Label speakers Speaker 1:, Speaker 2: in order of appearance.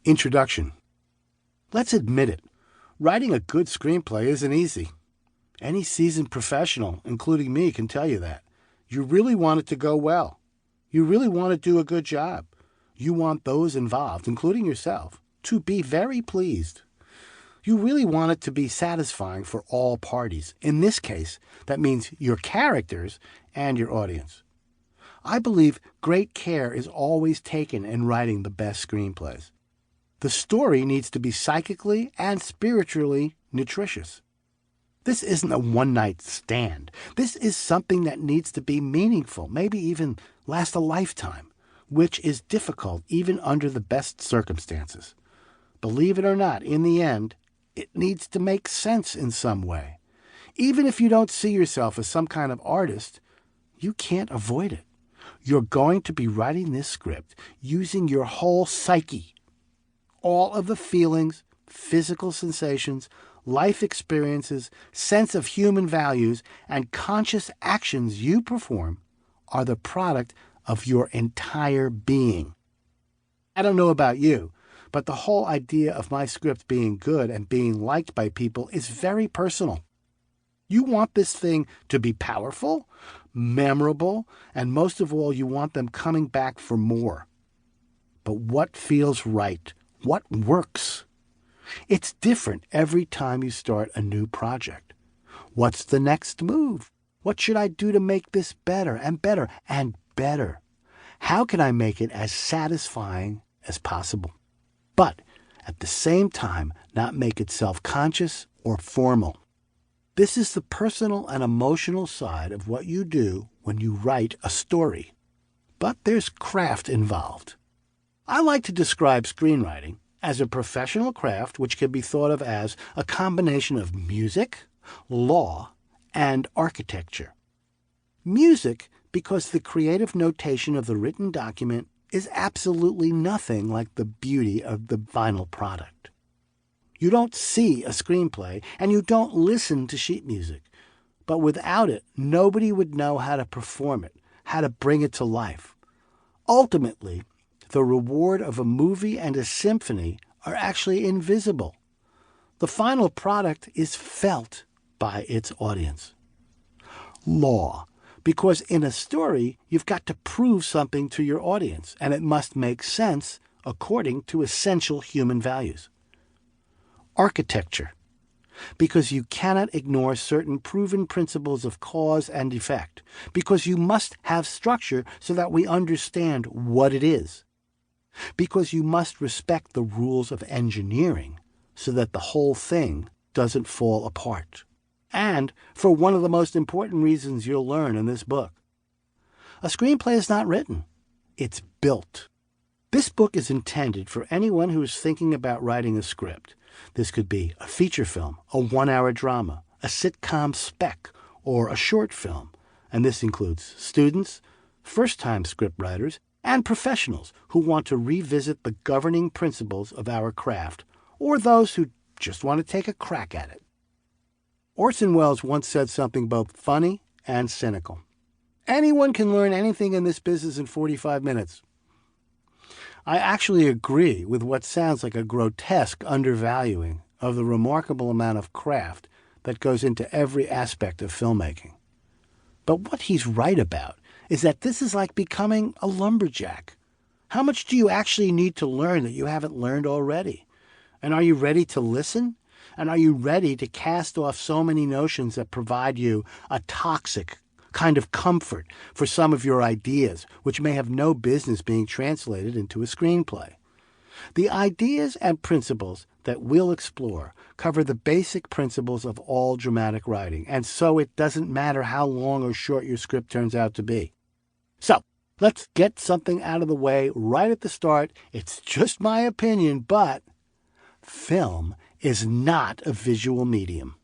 Speaker 1: Introduction. Let's admit it. Writing a good screenplay isn't easy. Any seasoned professional, including me, can tell you that. You really want it to go well. You really want to do a good job. You want those involved, including yourself, to be very pleased. You really want it to be satisfying for all parties. In this case, that means your characters and your audience. I believe great care is always taken in writing the best screenplays. The story needs to be psychically and spiritually nutritious. This isn't a one-night stand. This is something that needs to be meaningful, maybe even last a lifetime, which is difficult even under the best circumstances. Believe it or not, in the end, it needs to make sense in some way. Even if you don't see yourself as some kind of artist, you can't avoid it. You're going to be writing this script using your whole psyche. All of the feelings, physical sensations, life experiences, sense of human values, and conscious actions you perform are the product of your entire being. I don't know about you, but the whole idea of my script being good and being liked by people is very personal. You want this thing to be powerful, memorable, and most of all, you want them coming back for more. But what feels right? What works? It's different every time you start a new project. What's the next move? What should I do to make this better and better and better? How can I make it as satisfying as possible? But at the same time, not make it self-conscious or formal. This is the personal and emotional side of what you do when you write a story. But there's craft involved. I like to describe screenwriting as a professional craft which can be thought of as a combination of music, law, and architecture. Music, because the creative notation of the written document is absolutely nothing like the beauty of the final product. You don't see a screenplay and you don't listen to sheet music, but without it, nobody would know how to perform it, how to bring it to life. Ultimately, the reward of a movie and a symphony are actually invisible. The final product is felt by its audience. Law. Because in a story, you've got to prove something to your audience, and it must make sense according to essential human values. Architecture. Because you cannot ignore certain proven principles of cause and effect, because you must have structure so that we understand what it is, because you must respect the rules of engineering so that the whole thing doesn't fall apart. And for one of the most important reasons you'll learn in this book. A screenplay is not written. It's built. This book is intended for anyone who is thinking about writing a script. This could be a feature film, a 1-hour drama, a sitcom spec, or a short film. And this includes students, first-time scriptwriters, and professionals who want to revisit the governing principles of our craft, or those who just want to take a crack at it. Orson Welles once said something both funny and cynical. Anyone can learn anything in this business in 45 minutes. I actually agree with what sounds like a grotesque undervaluing of the remarkable amount of craft that goes into every aspect of filmmaking. But what he's right about is that this is like becoming a lumberjack. How much do you actually need to learn that you haven't learned already? And are you ready to listen? And are you ready to cast off so many notions that provide you a toxic kind of comfort for some of your ideas, which may have no business being translated into a screenplay? The ideas and principles that we'll explore cover the basic principles of all dramatic writing, and so it doesn't matter how long or short your script turns out to be. So, let's get something out of the way right at the start. It's just my opinion, but film is not a visual medium.